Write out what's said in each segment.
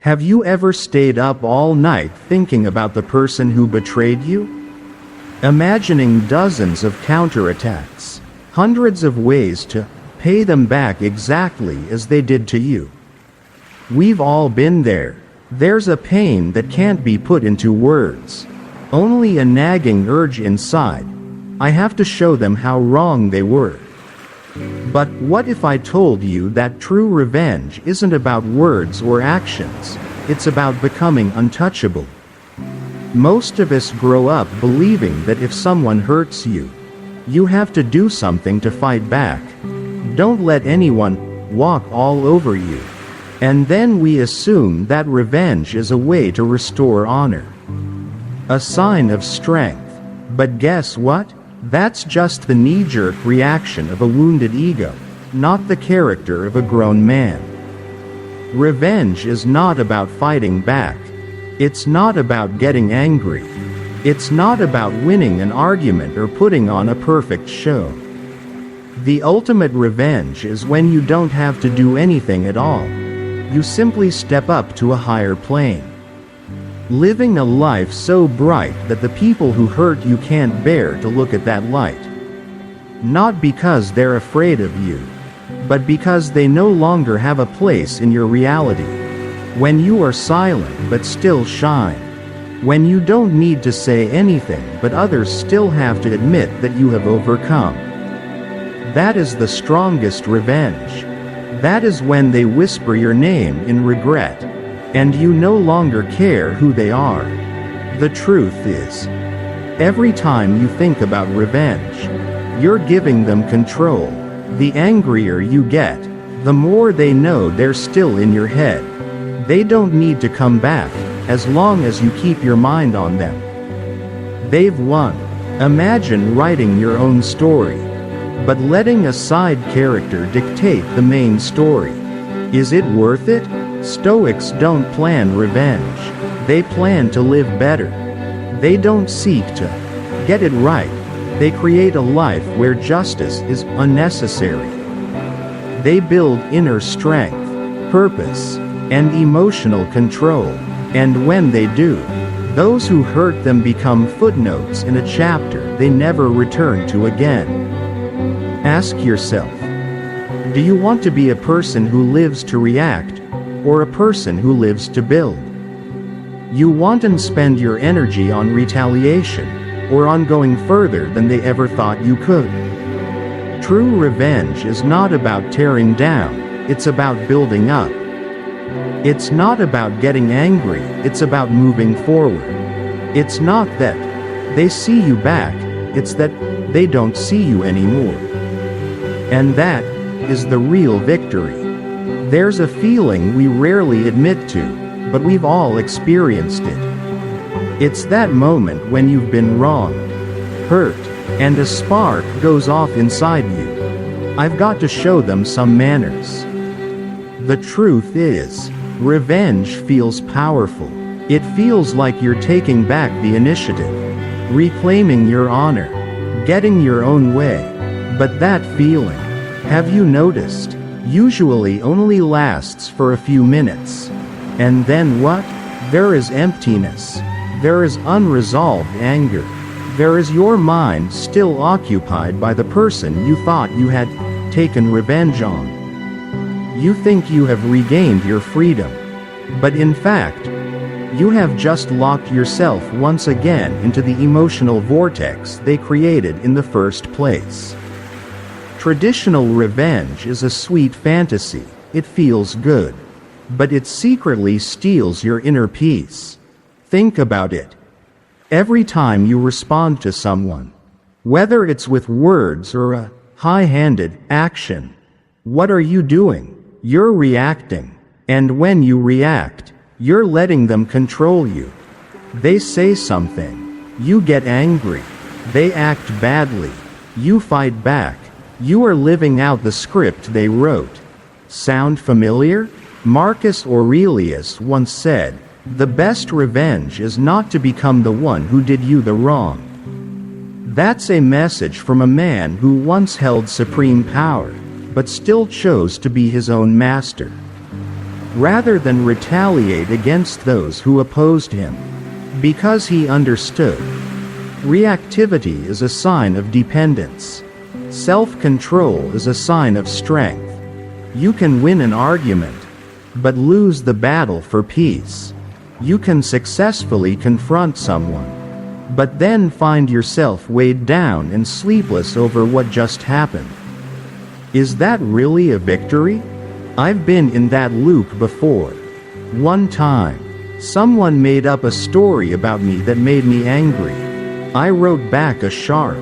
Have you ever stayed up all night thinking about the person who betrayed you? Imagining dozens of counterattacks, hundreds of ways to pay them back exactly as they did to you. We've all been there. There's a pain that can't be put into words. Only a nagging urge inside. I have to show them how wrong they were. But what if I told you that true revenge isn't about words or actions, it's about becoming untouchable? Most of us grow up believing that if someone hurts you, you have to do something to fight back. Don't let anyone walk all over you. And then we assume that revenge is a way to restore honor. A sign of strength. But guess what? That's just the knee-jerk reaction of a wounded ego, not the character of a grown man. Revenge is not about fighting back. It's not about getting angry. It's not about winning an argument or putting on a perfect show. The ultimate revenge is when you don't have to do anything at all. You simply step up to a higher plane. Living a life so bright that the people who hurt you can't bear to look at that light. Not because they're afraid of you, but because they no longer have a place in your reality. When you are silent but still shine. When you don't need to say anything but others still have to admit that you have overcome. That is the strongest revenge. That is when they whisper your name in regret, and you no longer care who they are. The truth is, every time you think about revenge, you're giving them control. The angrier you get, the more they know they're still in your head. They don't need to come back, as long as you keep your mind on them. They've won. Imagine writing your own story, but letting a side character dictate the main story. Is it worth it? Stoics don't plan revenge. They plan to live better. They don't seek to get it right. They create a life where justice is unnecessary. They build inner strength, purpose, and emotional control. And when they do, those who hurt them become footnotes in a chapter they never return to again. Ask yourself, do you want to be a person who lives to react, or a person who lives to build? You want to spend your energy on retaliation, or on going further than they ever thought you could? True revenge is not about tearing down, it's about building up. It's not about getting angry, it's about moving forward. It's not that they see you back, it's that they don't see you anymore. And that is the real victory. There's a feeling we rarely admit to, but we've all experienced it. It's that moment when you've been wronged, hurt, and a spark goes off inside you. I've got to show them some manners. The truth is, revenge feels powerful. It feels like you're taking back the initiative, reclaiming your honor, getting your own way. But that feeling, have you noticed, usually only lasts for a few minutes. And then what? There is emptiness. There is unresolved anger. There is your mind still occupied by the person you thought you had taken revenge on. You think you have regained your freedom. But in fact, you have just locked yourself once again into the emotional vortex they created in the first place. Traditional revenge is a sweet fantasy. It feels good. But it secretly steals your inner peace. Think about it. Every time you respond to someone, whether it's with words or a high-handed action, what are you doing? You're reacting. And when you react, you're letting them control you. They say something. You get angry. They act badly. You fight back. You are living out the script they wrote. Sound familiar? Marcus Aurelius once said, "The best revenge is not to become the one who did you the wrong." That's a message from a man who once held supreme power, but still chose to be his own master. rather than retaliate against those who opposed him. Because he understood. Reactivity is a sign of dependence. Self-control is a sign of strength. You can win an argument, but lose the battle for peace. You can successfully confront someone, but then find yourself weighed down and sleepless over what just happened. Is that really a victory? I've been in that loop before. One time, someone made up a story about me that made me angry. I wrote back a sharp,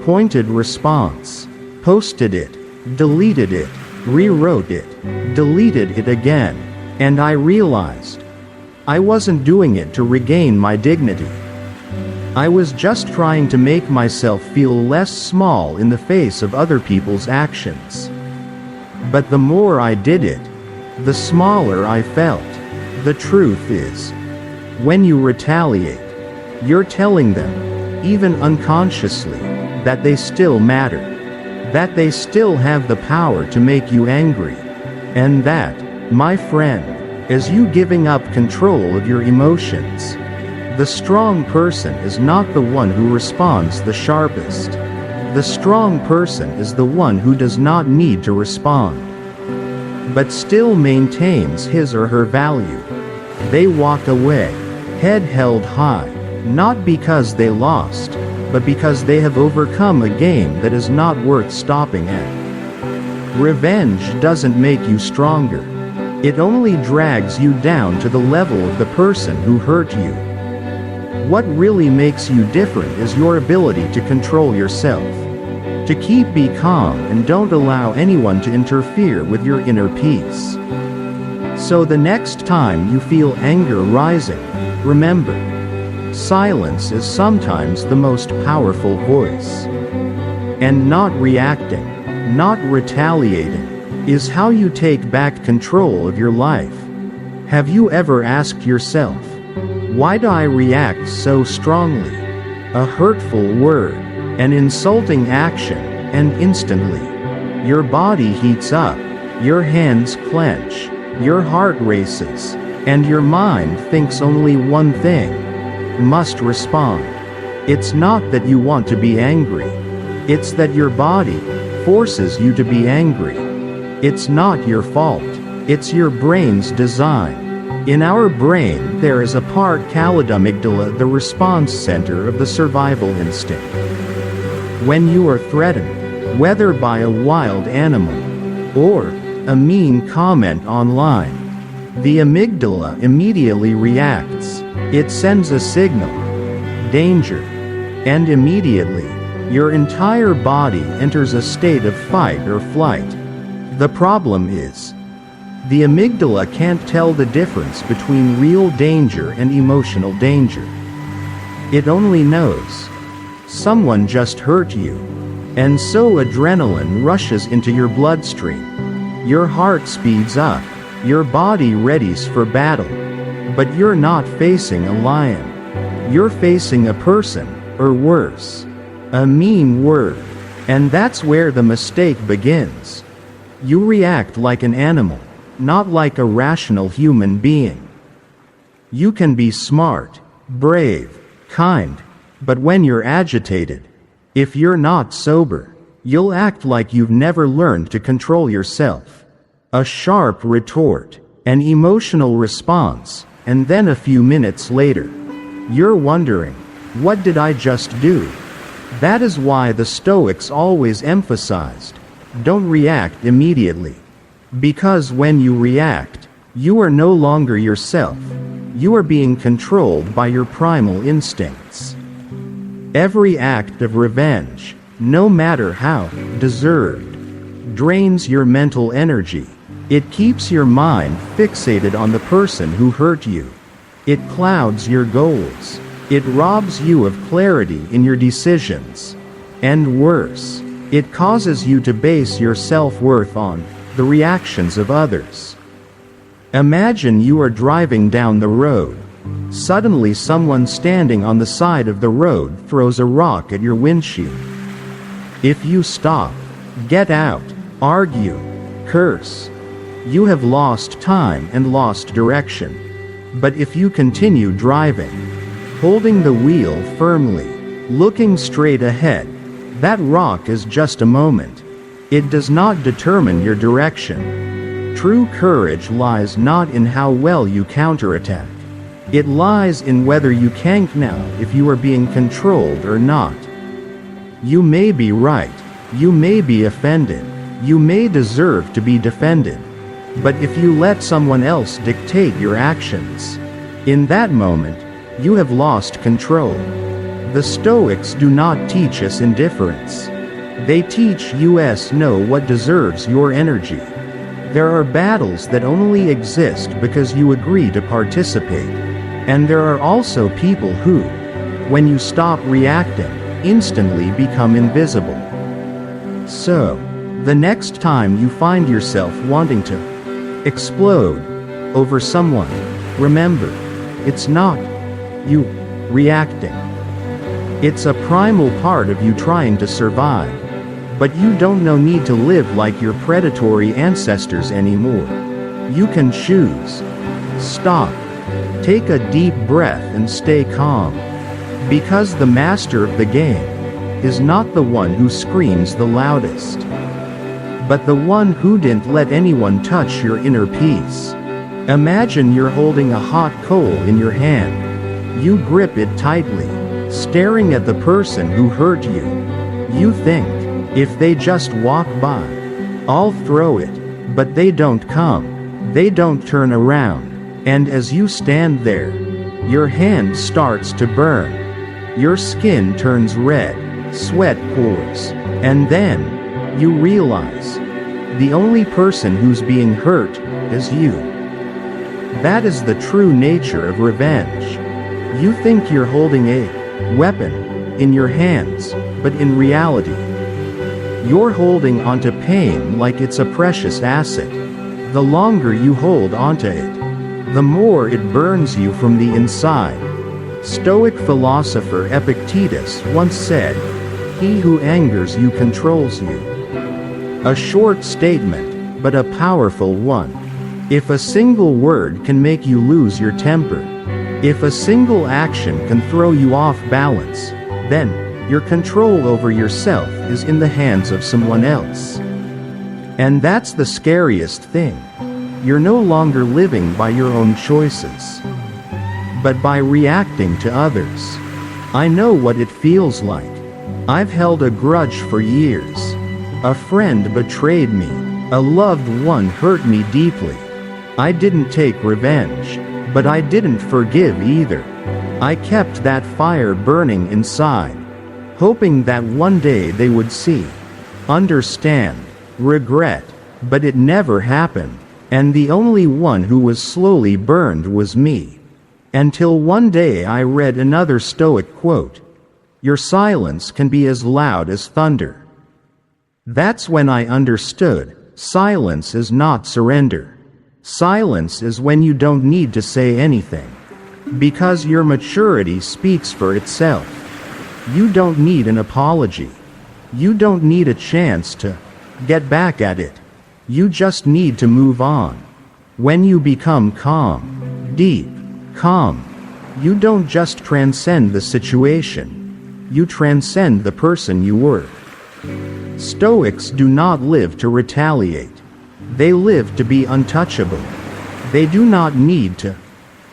pointed response, posted it, deleted it, rewrote it, deleted it again, and I realized I wasn't doing it to regain my dignity. I was just trying to make myself feel less small in the face of other people's actions. But the more I did it, the smaller I felt. The truth is, when you retaliate, you're telling them, even unconsciously, that they still matter, that they still have the power to make you angry, and that, my friend, is you giving up control of your emotions. The strong person is not the one who responds the sharpest. The strong person is the one who does not need to respond, but still maintains his or her value. They walk away, head held high, not because they lost, but because they have overcome a game that is not worth stopping at. Revenge doesn't make you stronger. It only drags you down to the level of the person who hurt you. What really makes you different is your ability to control yourself. To be calm and don't allow anyone to interfere with your inner peace. So the next time you feel anger rising, remember, silence is sometimes the most powerful voice. And not reacting, not retaliating, is how you take back control of your life. Have you ever asked yourself, why do I react so strongly? A hurtful word, an insulting action, and instantly, your body heats up, your hands clench, your heart races, and your mind thinks only one thing: must respond. It's not that you want to be angry. It's that your body forces you to be angry. It's not your fault. It's your brain's design. In our brain, there is a part called amygdala, the response center of the survival instinct. When you are threatened, whether by a wild animal or a mean comment online, the amygdala immediately reacts. It sends a signal, danger, and immediately, your entire body enters a state of fight or flight. The problem is, the amygdala can't tell the difference between real danger and emotional danger. It only knows someone just hurt you, and so adrenaline rushes into your bloodstream. Your heart speeds up, your body readies for battle. But you're not facing a lion. You're facing a person, or worse, a mean word. And that's where the mistake begins. You react like an animal, not like a rational human being. You can be smart, brave, kind, but when you're agitated, if you're not sober, you'll act like you've never learned to control yourself. A sharp retort, an emotional response, and then a few minutes later, you're wondering, what did I just do? That is why the Stoics always emphasized, don't react immediately. Because when you react, you are no longer yourself. You are being controlled by your primal instincts. Every act of revenge, no matter how deserved, drains your mental energy. It keeps your mind fixated on the person who hurt you. It clouds your goals. It robs you of clarity in your decisions. And worse, it causes you to base your self-worth on the reactions of others. Imagine you are driving down the road. Suddenly someone standing on the side of the road throws a rock at your windshield. If you stop, get out, argue, curse, You have lost time and lost direction. But if you continue driving, holding the wheel firmly, looking straight ahead, that rock is just a moment. It does not determine your direction. True courage lies not in how well you counterattack. It lies in whether you can now if you are being controlled or not. You may be right, you may be offended, you may deserve to be defended. But if you let someone else dictate your actions, in that moment, you have lost control. The Stoics do not teach us indifference. They teach us know what deserves your energy. There are battles that only exist because you agree to participate. And there are also people who, when you stop reacting, instantly become invisible. So, the next time you find yourself wanting to explode over someone, remember, it's not you reacting. It's a primal part of you trying to survive. But you don't need to live like your predatory ancestors anymore. You can choose. Stop. Take a deep breath and stay calm. Because the master of the game is not the one who screams the loudest, but the one who didn't let anyone touch your inner peace. Imagine you're holding a hot coal in your hand. You grip it tightly, staring at the person who hurt you. You think, if they just walk by, I'll throw it, but they don't come. They don't turn around. And as you stand there, your hand starts to burn. Your skin turns red, sweat pours, and then you realize the only person who's being hurt is you. That is the true nature of revenge. You think you're holding a weapon in your hands, but in reality, you're holding onto pain like it's a precious asset. The longer you hold onto it, the more it burns you from the inside. Stoic philosopher Epictetus once said, "He who angers you controls you." A short statement, but a powerful one. If a single word can make you lose your temper, if a single action can throw you off balance, then your control over yourself is in the hands of someone else. And that's the scariest thing. You're no longer living by your own choices, but by reacting to others. I know what it feels like. I've held a grudge for years. A friend betrayed me. A loved one hurt me deeply. I didn't take revenge, but I didn't forgive either. I kept that fire burning inside, hoping that one day they would see, understand, regret, but it never happened. And the only one who was slowly burned was me. Until one day I read another Stoic quote, "Your silence can be as loud as thunder." That's when I understood, silence is not surrender. Silence is when you don't need to say anything. Because your maturity speaks for itself. You don't need an apology. You don't need a chance to get back at it. You just need to move on. When you become calm, deep, calm, you don't just transcend the situation. You transcend the person you were. Stoics do not live to retaliate. They live to be untouchable. They do not need to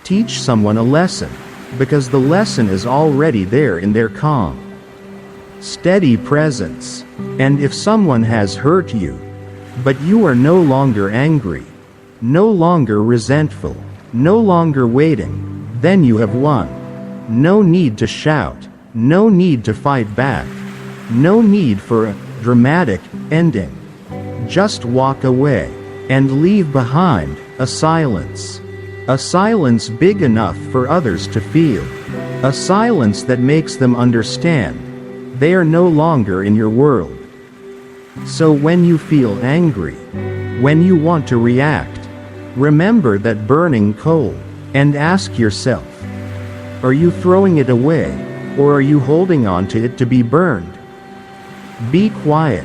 teach someone a lesson, because the lesson is already there in their calm, steady presence. And if someone has hurt you, but you are no longer angry, no longer resentful, no longer waiting, then you have won. No need to shout, no need to fight back, no need for a dramatic ending. Just walk away and leave behind a silence. A silence big enough for others to feel. A silence that makes them understand they are no longer in your world. So when you feel angry, when you want to react, remember that burning coal and ask yourself, are you throwing it away, or are you holding on to it to be burned? Be quiet,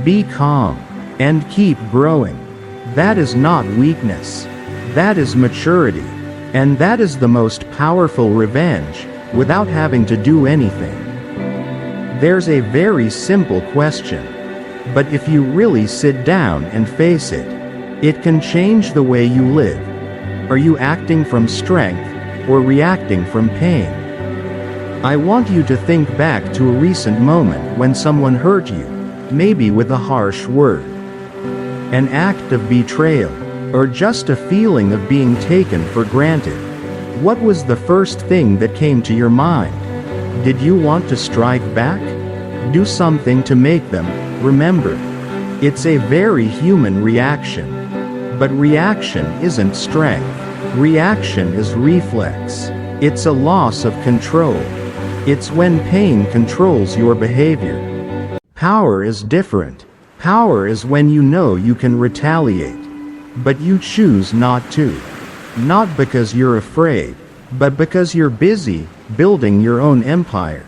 be calm, and keep growing. That is not weakness. That is maturity. And that is the most powerful revenge, without having to do anything. There's a very simple question. But if you really sit down and face it, it can change the way you live. Are you acting from strength, or reacting from pain? I want you to think back to a recent moment when someone hurt you, maybe with a harsh word. An act of betrayal, or just a feeling of being taken for granted. What was the first thing that came to your mind? Did you want to strike back? Do something to make them remember? It's a very human reaction. But reaction isn't strength. Reaction is reflex. It's a loss of control. It's when pain controls your behavior. Power is different. Power is when you know you can retaliate, but you choose not to. Not because you're afraid, but because you're busy building your own empire.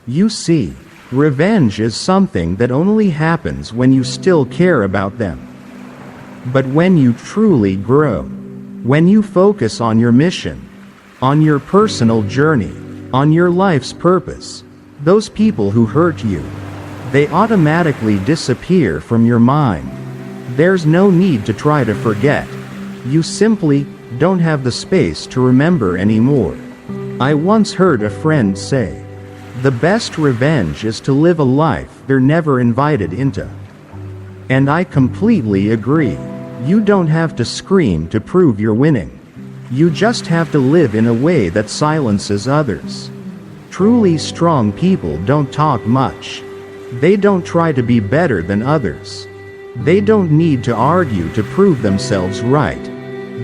You see, revenge is something that only happens when you still care about them. But when you truly grow, when you focus on your mission, on your personal journey, on your life's purpose, those people who hurt you, they automatically disappear from your mind. There's no need to try to forget. You simply don't have the space to remember anymore. I once heard a friend say, "The best revenge is to live a life they're never invited into." And I completely agree. You don't have to scream to prove you're winning. You just have to live in a way that silences others. Truly strong people don't talk much. They don't try to be better than others. They don't need to argue to prove themselves right.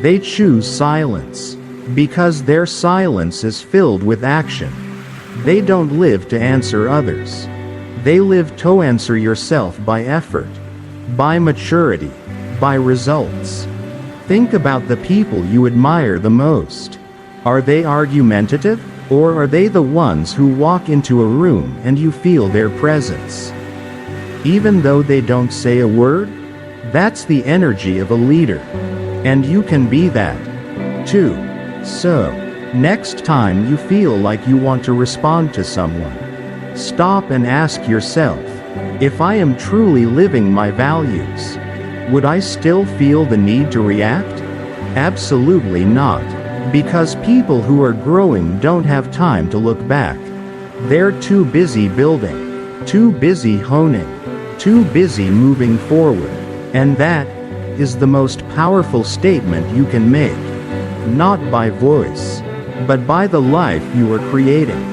They choose silence, because their silence is filled with action. They don't live to answer others. They live to answer yourself by effort, by maturity, by results. Think about the people you admire the most. Are they argumentative? Or are they the ones who walk into a room and you feel their presence? Even though they don't say a word? That's the energy of a leader. And you can be that, too. So, next time you feel like you want to respond to someone, stop and ask yourself, if I am truly living my values, would I still feel the need to react? Absolutely not. Because people who are growing don't have time to look back. They're too busy building, too busy honing, too busy moving forward. And that is the most powerful statement you can make. Not by voice, but by the life you are creating.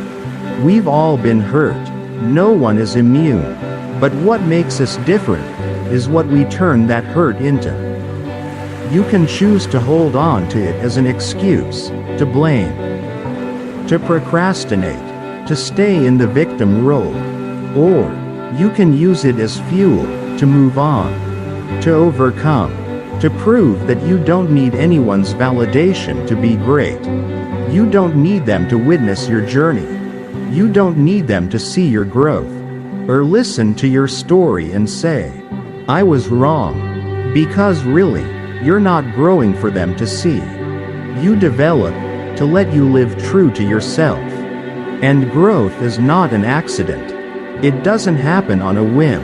We've all been hurt. No one is immune. But what makes us different is what we turn that hurt into. You can choose to hold on to it as an excuse, to blame, to procrastinate, to stay in the victim role. Or, you can use it as fuel, to move on, to overcome, to prove that you don't need anyone's validation to be great. You don't need them to witness your journey. You don't need them to see your growth, or listen to your story and say, "I was wrong," because really, you're not growing for them to see. You develop to let you live true to yourself. And growth is not an accident. It doesn't happen on a whim,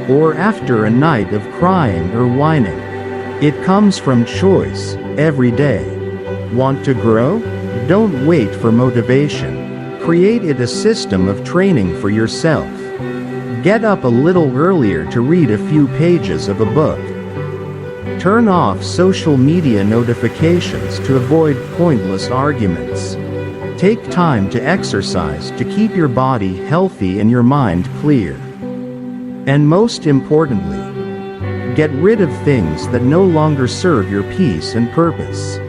or after a night of crying or whining. It comes from choice, every day. Want to grow? Don't wait for motivation. Create it a system of training for yourself. Get up a little earlier to read a few pages of a book. Turn off social media notifications to avoid pointless arguments. Take time to exercise to keep your body healthy and your mind clear. And most importantly, get rid of things that no longer serve your peace and purpose.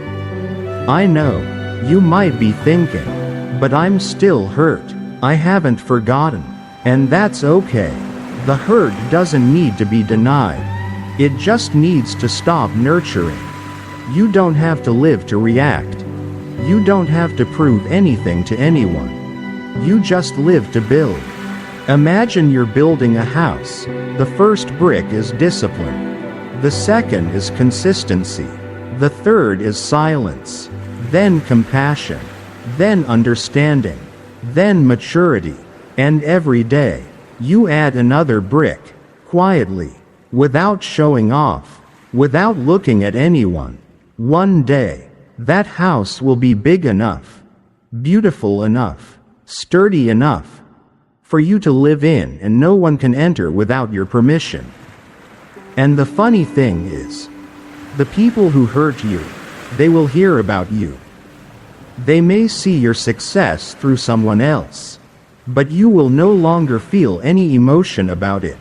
I know, you might be thinking, but I'm still hurt. I haven't forgotten. And that's okay. The hurt doesn't need to be denied. It just needs to stop nurturing. You don't have to live to react. You don't have to prove anything to anyone. You just live to build. Imagine you're building a house. The first brick is discipline. The second is consistency. The third is silence. Then compassion. Then understanding. Then maturity. And every day, you add another brick, quietly, without showing off, without looking at anyone. One day, that house will be big enough, beautiful enough, sturdy enough, for you to live in, and no one can enter without your permission. And the funny thing is, the people who hurt you, they will hear about you. They may see your success through someone else, but you will no longer feel any emotion about it,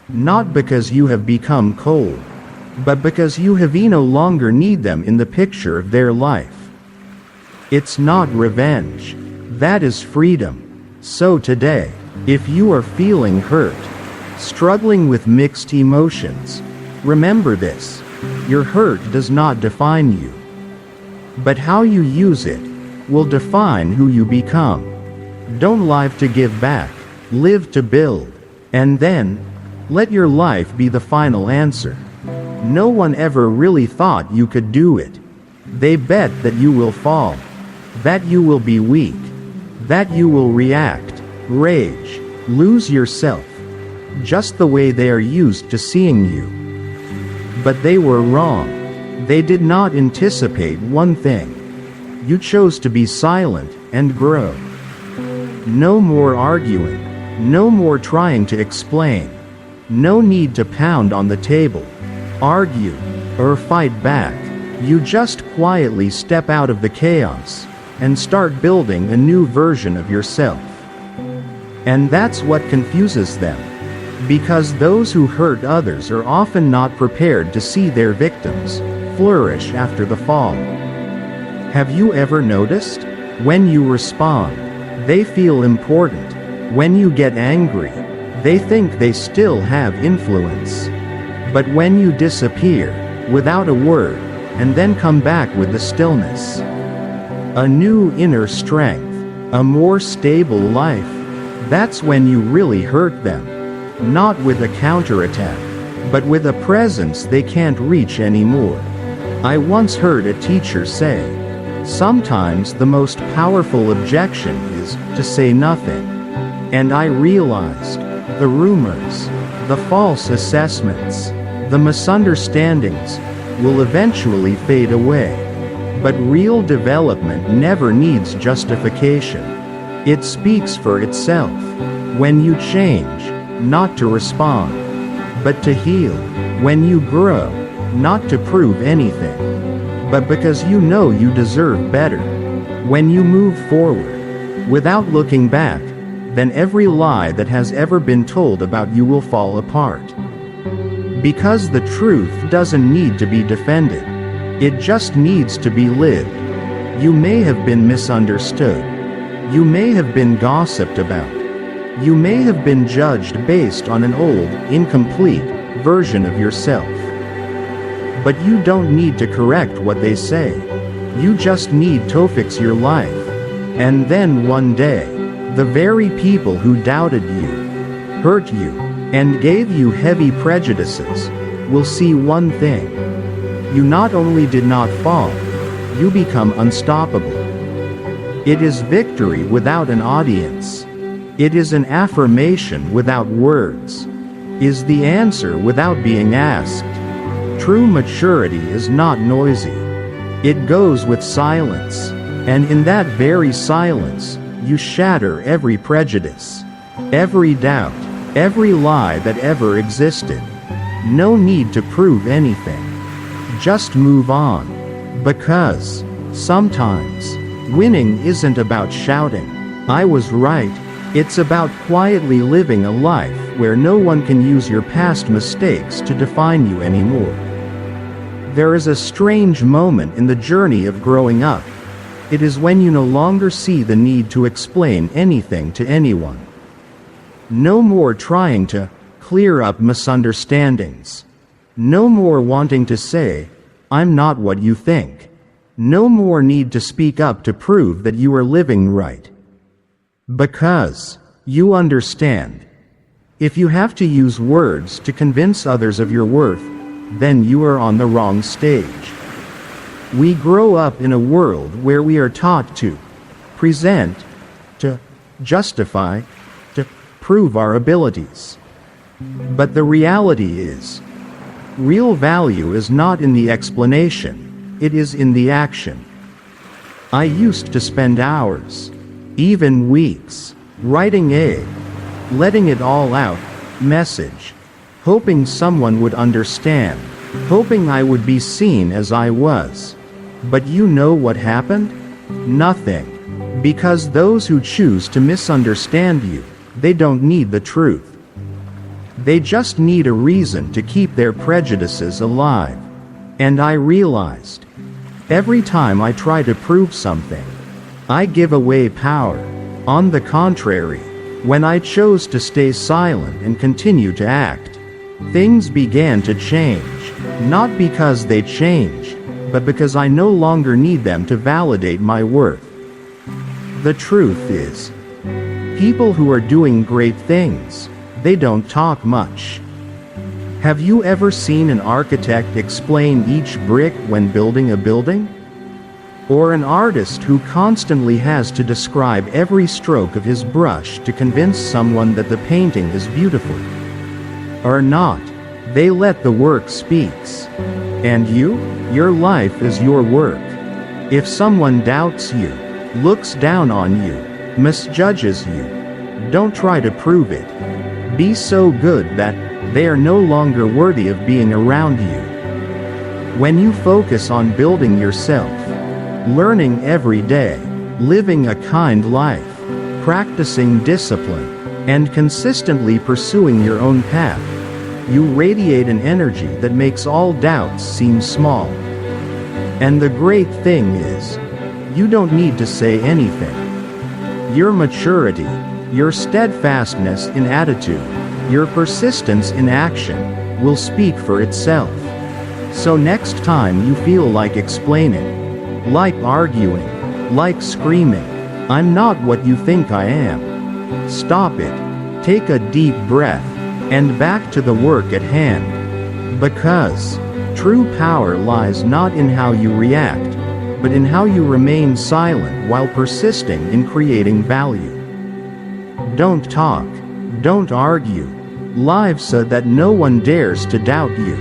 not because you have become cold, but because you have no longer need them in the picture of their life. It's not revenge, that is freedom. So today, if you are feeling hurt, struggling with mixed emotions, remember this: your hurt does not define you, but how you use it will define who you become. Don't live to give back, live to build, and then, let your life be the final answer. No one ever really thought you could do it. They bet that you will fall, that you will be weak, that you will react, rage, lose yourself, just the way they are used to seeing you. But they were wrong. They did not anticipate one thing. You chose to be silent and grow. No more arguing, no more trying to explain, no need to pound on the table, argue, or fight back. You just quietly step out of the chaos and start building a new version of yourself. And that's what confuses them, because those who hurt others are often not prepared to see their victims flourish after the fall. Have you ever noticed? When you respond, they feel important. When you get angry, they think they still have influence. But when you disappear, without a word, and then come back with the stillness, a new inner strength, a more stable life, that's when you really hurt them. Not with a counterattack, but with a presence they can't reach anymore. I once heard a teacher say, sometimes the most powerful objection is to say nothing. And I realized, the rumors, the false assessments, the misunderstandings, will eventually fade away. But real development never needs justification. It speaks for itself. When you change, not to respond, but to heal. When you grow, not to prove anything, but because you know you deserve better. When you move forward, without looking back, then every lie that has ever been told about you will fall apart. Because the truth doesn't need to be defended. It just needs to be lived. You may have been misunderstood. You may have been gossiped about. You may have been judged based on an old, incomplete version of yourself. But you don't need to correct what they say. You just need to fix your life. And then one day, the very people who doubted you, hurt you, and gave you heavy prejudices, will see one thing. You not only did not fall, you become unstoppable. It is victory without an audience. It is an affirmation without words. Is the answer without being asked. True maturity is not noisy. It goes with silence. And in that very silence, you shatter every prejudice, every doubt, every lie that ever existed. No need to prove anything. Just move on. Because, sometimes, winning isn't about shouting, "I was right." It's about quietly living a life where no one can use your past mistakes to define you anymore. There is a strange moment in the journey of growing up. It is when you no longer see the need to explain anything to anyone. No more trying to clear up misunderstandings. No more wanting to say, "I'm not what you think." No more need to speak up to prove that you are living right. Because you understand. If you have to use words to convince others of your worth, then you are on the wrong stage. We grow up in a world where we are taught to present, to justify, to prove our abilities. But the reality is, real value is not in the explanation, it is in the action. I used to spend hours, even weeks, writing a letting it all out message, hoping someone would understand, hoping I would be seen as I was. But you know what happened? Nothing. Because those who choose to misunderstand you, they don't need the truth. They just need a reason to keep their prejudices alive. And I realized, every time I try to prove something, I give away power. On the contrary, when I chose to stay silent and continue to act, things began to change, not because they changed, but because I no longer need them to validate my worth. The truth is, people who are doing great things, they don't talk much. Have you ever seen an architect explain each brick when building a building? Or an artist who constantly has to describe every stroke of his brush to convince someone that the painting is beautiful? Or not, they let the work speaks. And you? Your life is your work. If someone doubts you, looks down on you, misjudges you, don't try to prove it. Be so good that they are no longer worthy of being around you. When you focus on building yourself, learning every day, living a kind life, practicing discipline, and consistently pursuing your own path, you radiate an energy that makes all doubts seem small. And the great thing is, you don't need to say anything. Your maturity, your steadfastness in attitude, your persistence in action, will speak for itself. So next time you feel like explaining, like arguing, like screaming, "I'm not what you think I am," stop it, take a deep breath, and back to the work at hand. Because true power lies not in how you react, but in how you remain silent while persisting in creating value. Don't talk, don't argue, live so that no one dares to doubt you.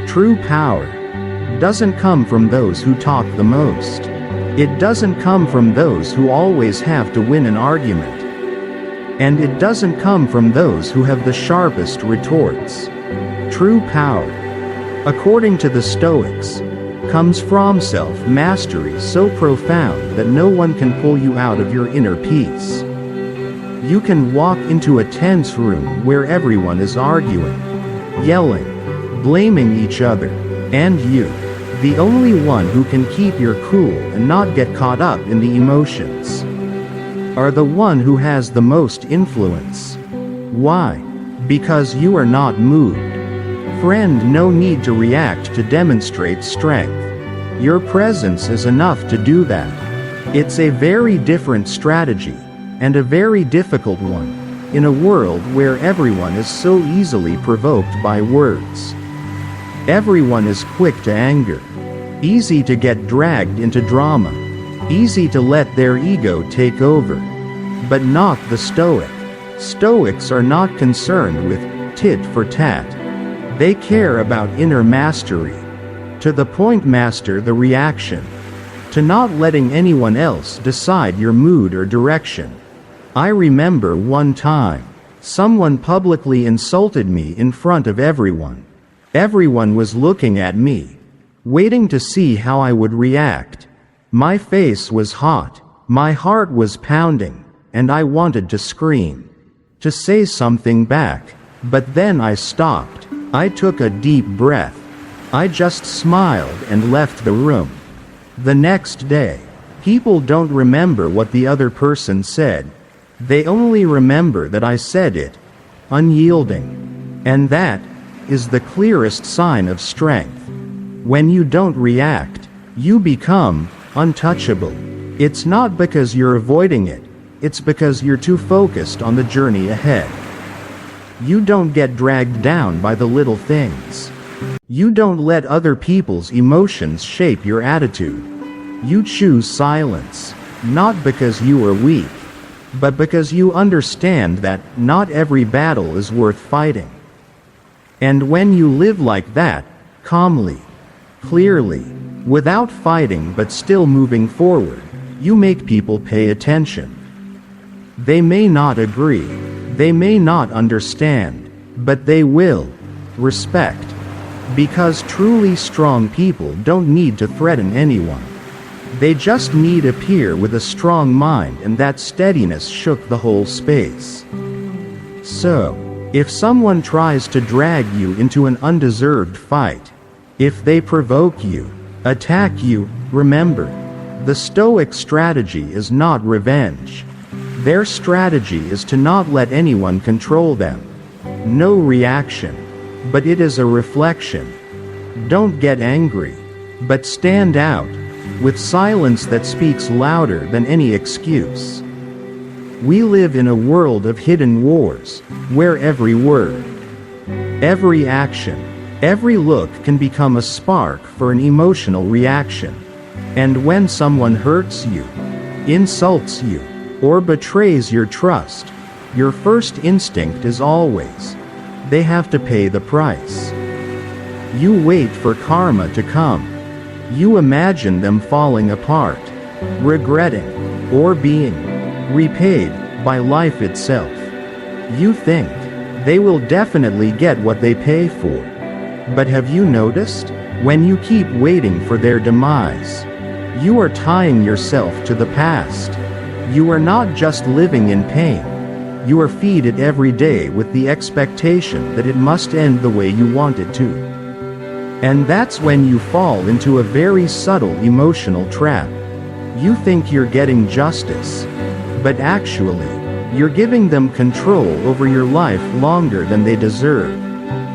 True power doesn't come from those who talk the most. It doesn't come from those who always have to win an argument. And it doesn't come from those who have the sharpest retorts. True power, according to the Stoics, comes from self-mastery so profound that no one can pull you out of your inner peace. You can walk into a tense room where everyone is arguing, yelling, blaming each other, and you, the only one who can keep your cool and not get caught up in the emotions, are the one who has the most influence. Why? Because you are not moved. Friend, no need to react to demonstrate strength. Your presence is enough to do that. It's a very different strategy, and a very difficult one, in a world where everyone is so easily provoked by words. Everyone is quick to anger, easy to get dragged into drama, easy to let their ego take over. But not the Stoic. Stoics are not concerned with tit for tat. They care about inner mastery. To the point, master the reaction. To not letting anyone else decide your mood or direction. I remember one time, someone publicly insulted me in front of everyone. Everyone was looking at me, waiting to see how I would react. My face was hot, my heart was pounding, and I wanted to scream, to say something back, but then I stopped. I took a deep breath. I just smiled and left the room. The next day, people don't remember what the other person said. They only remember that I said it, unyielding. And that is the clearest sign of strength. When you don't react, you become untouchable. It's not because you're avoiding it, it's because you're too focused on the journey ahead. You don't get dragged down by the little things. You don't let other people's emotions shape your attitude. You choose silence, not because you are weak, but because you understand that not every battle is worth fighting. And when you live like that, calmly, clearly, without fighting but still moving forward, you make people pay attention. They may not agree, they may not understand, but they will respect. Because truly strong people don't need to threaten anyone. They just need appear with a strong mind, and that steadiness shook the whole space. So, if someone tries to drag you into an undeserved fight, if they provoke you, attack you, remember, the Stoic strategy is not revenge. Their strategy is to not let anyone control them. No reaction, but it is a reflection. Don't get angry, but stand out, with silence that speaks louder than any excuse. We live in a world of hidden wars, where every word, every action, every look can become a spark for an emotional reaction. And when someone hurts you, insults you, or betrays your trust, your first instinct is always, they have to pay the price. You wait for karma to come. You imagine them falling apart, regretting, or being repaid by life itself. You think they will definitely get what they pay for. But have you noticed, when you keep waiting for their demise, you are tying yourself to the past. You are not just living in pain. You are feed it every day with the expectation that it must end the way you want it to. And that's when you fall into a very subtle emotional trap. You think you're getting justice, but actually, you're giving them control over your life longer than they deserve.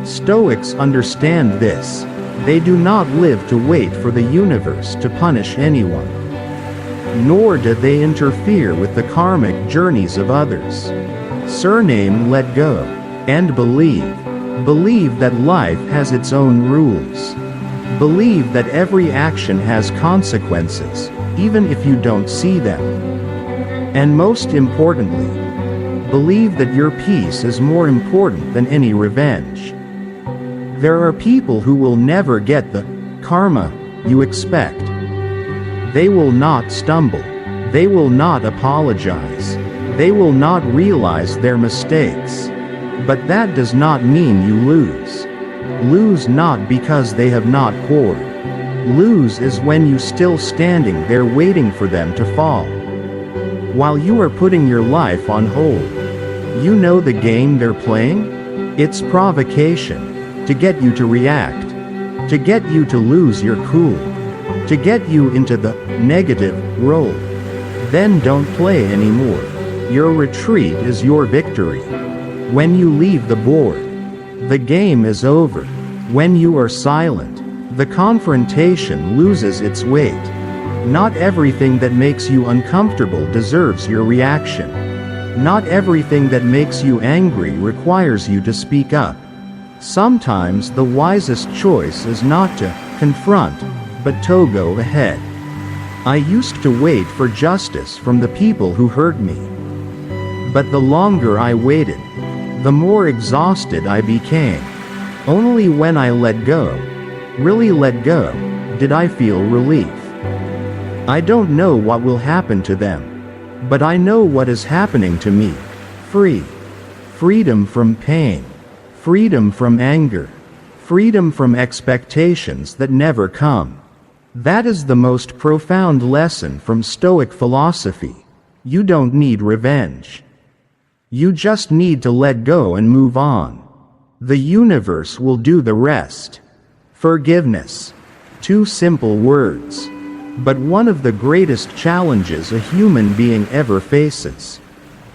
Stoics understand this. They do not live to wait for the universe to punish anyone. Nor do they interfere with the karmic journeys of others. Surname let go, and believe. Believe that life has its own rules. Believe that every action has consequences, even if you don't see them. And most importantly, believe that your peace is more important than any revenge. There are people who will never get the karma you expect. They will not stumble. They will not apologize. They will not realize their mistakes. But that does not mean you lose. Lose not because they have not poured. Lose is when you still standing there waiting for them to fall. While you are putting your life on hold. You know the game they're playing? It's provocation, to get you to react, to get you to lose your cool, to get you into the negative role. Then don't play anymore. Your retreat is your victory. When you leave the board, the game is over. When you are silent, the confrontation loses its weight. Not everything that makes you uncomfortable deserves your reaction. Not everything that makes you angry requires you to speak up. Sometimes the wisest choice is not to confront, but to go ahead. I used to wait for justice from the people who hurt me. But the longer I waited, the more exhausted I became. Only when I let go, really let go, did I feel relief. I don't know what will happen to them, but I know what is happening to me. Free. Freedom from pain. Freedom from anger. Freedom from expectations that never come. That is the most profound lesson from Stoic philosophy. You don't need revenge. You just need to let go and move on. The universe will do the rest. Forgiveness. 2 simple words. But one of the greatest challenges a human being ever faces.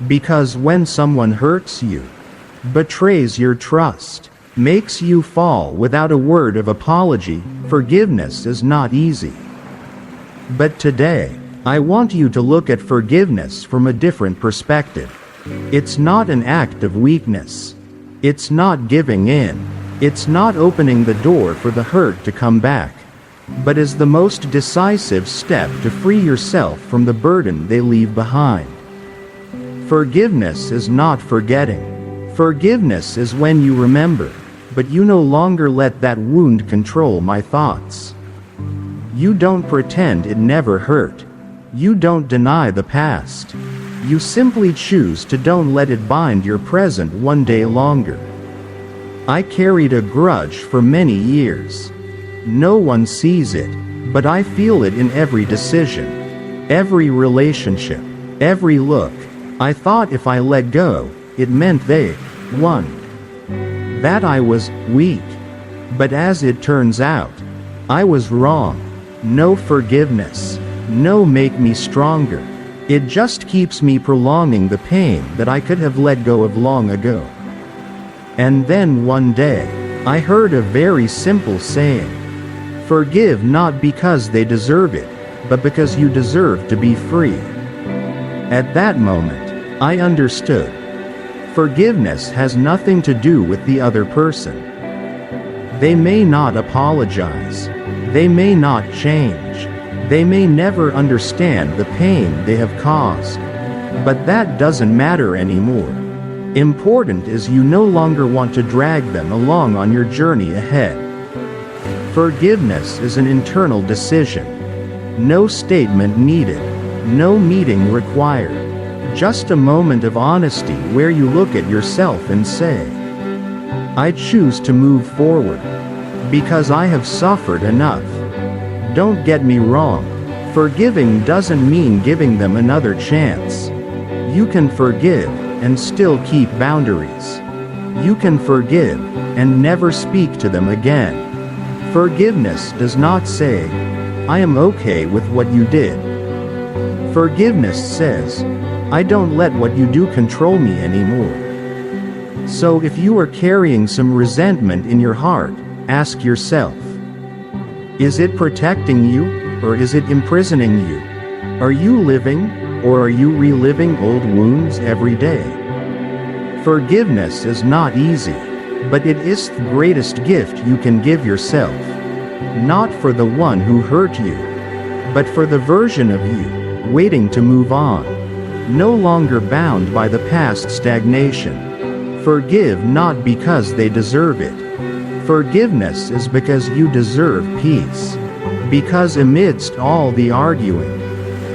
Because when someone hurts you, betrays your trust, makes you fall without a word of apology, forgiveness is not easy. But today, I want you to look at forgiveness from a different perspective. It's not an act of weakness. It's not giving in. It's not opening the door for the hurt to come back, but is the most decisive step to free yourself from the burden they leave behind. Forgiveness is not forgetting. Forgiveness is when you remember, but you no longer let that wound control my thoughts. You don't pretend it never hurt. You don't deny the past. You simply choose to don't let it bind your present one day longer. I carried a grudge for many years. No one sees it, but I feel it in every decision, every relationship, every look. I thought if I let go, it meant they won. That I was weak. But as it turns out, I was wrong. No forgiveness, no make me stronger. It just keeps me prolonging the pain that I could have let go of long ago. And then one day, I heard a very simple saying. Forgive not because they deserve it, but because you deserve to be free. At that moment, I understood. Forgiveness has nothing to do with the other person. They may not apologize. They may not change. They may never understand the pain they have caused. But that doesn't matter anymore. Important is you no longer want to drag them along on your journey ahead. Forgiveness is an internal decision. No statement needed. No meeting required. Just a moment of honesty where you look at yourself and say, I choose to move forward. Because I have suffered enough. Don't get me wrong. Forgiving doesn't mean giving them another chance. You can forgive and still keep boundaries. You can forgive and never speak to them again. Forgiveness does not say, I am okay with what you did. Forgiveness says, I don't let what you do control me anymore. So if you are carrying some resentment in your heart, ask yourself, is it protecting you, or is it imprisoning you? Are you living, or are you reliving old wounds every day? Forgiveness is not easy, but it is the greatest gift you can give yourself. Not for the one who hurt you, but for the version of you, waiting to move on. No longer bound by the past stagnation. Forgive not because they deserve it. Forgiveness is because you deserve peace. Because amidst all the arguing,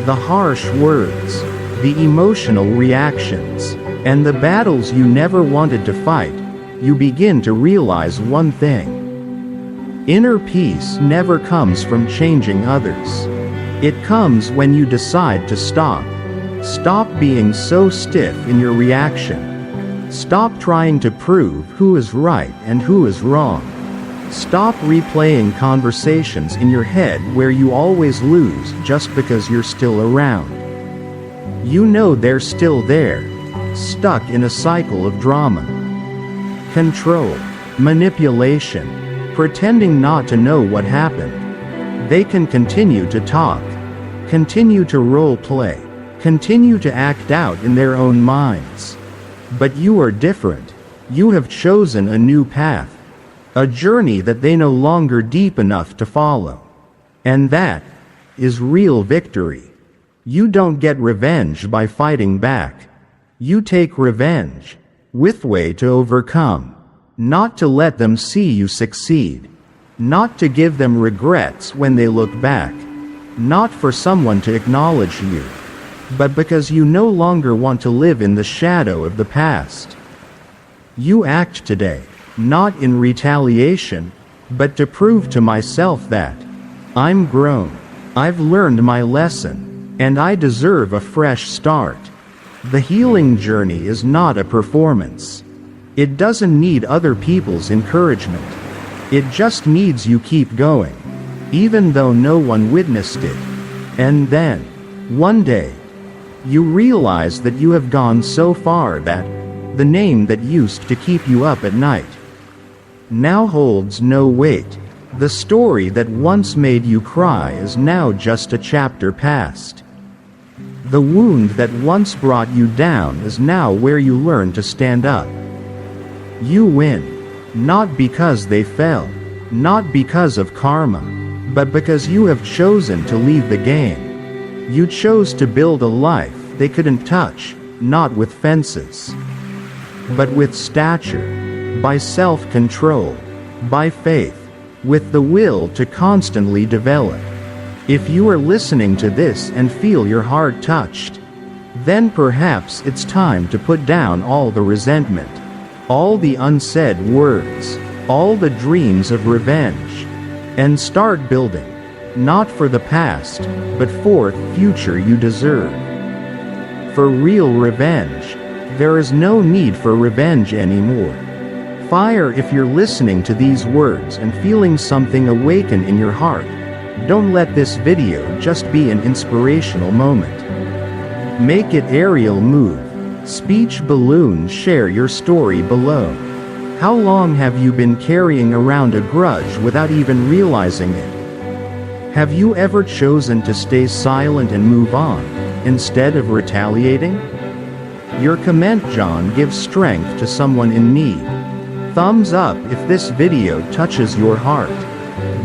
the harsh words, the emotional reactions, and the battles you never wanted to fight, you begin to realize one thing. Inner peace never comes from changing others. It comes when you decide to stop. Stop being so stiff in your reaction. Stop trying to prove who is right and who is wrong. Stop replaying conversations in your head where you always lose just because you're still around. You know they're still there, stuck in a cycle of drama. Control, manipulation, pretending not to know what happened. They can continue to talk, continue to role play, continue to act out in their own minds. But you are different. You have chosen a new path. A journey that they no longer deep enough to follow. And that is real victory. You don't get revenge by fighting back. You take revenge with way to overcome. Not to let them see you succeed. Not to give them regrets when they look back. Not for someone to acknowledge you. But because you no longer want to live in the shadow of the past. You act today. Not in retaliation, but to prove to myself that I'm grown, I've learned my lesson, and I deserve a fresh start. The healing journey is not a performance. It doesn't need other people's encouragement. It just needs you keep going, even though no one witnessed it. And then, one day, you realize that you have gone so far that the name that used to keep you up at night now holds no weight. The story that once made you cry is now just a chapter past. The wound that once brought you down is now where you learn to stand up. You win. Not because they fell, not because of karma, but because you have chosen to leave the game. You chose to build a life they couldn't touch, not with fences, but with stature, by self-control, by faith, with the will to constantly develop. If you are listening to this and feel your heart touched, then perhaps it's time to put down all the resentment, all the unsaid words, all the dreams of revenge, and start building, not for the past, but for the future you deserve. For real revenge, there is no need for revenge anymore. Fire, if you're listening to these words and feeling something awaken in your heart, don't let this video just be an inspirational moment. Make it aerial move. Speech balloon, share your story below. How long have you been carrying around a grudge without even realizing it? Have you ever chosen to stay silent and move on, instead of retaliating? Your comment, John, gives strength to someone in need. Thumbs up if this video touches your heart.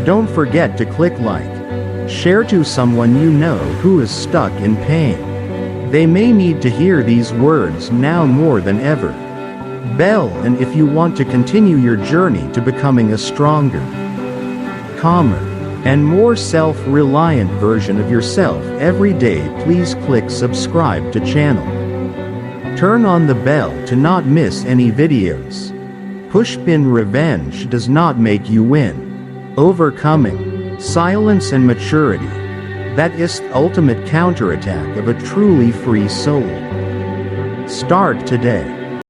Don't forget to click like. Share to someone you know who is stuck in pain. They may need to hear these words now more than ever. Bell, and if you want to continue your journey to becoming a stronger, calmer, and more self-reliant version of yourself every day, please click subscribe to channel. Turn on the bell to not miss any videos. Pushpin, revenge does not make you win. Overcoming, silence and maturity, that is the ultimate counterattack of a truly free soul. Start today.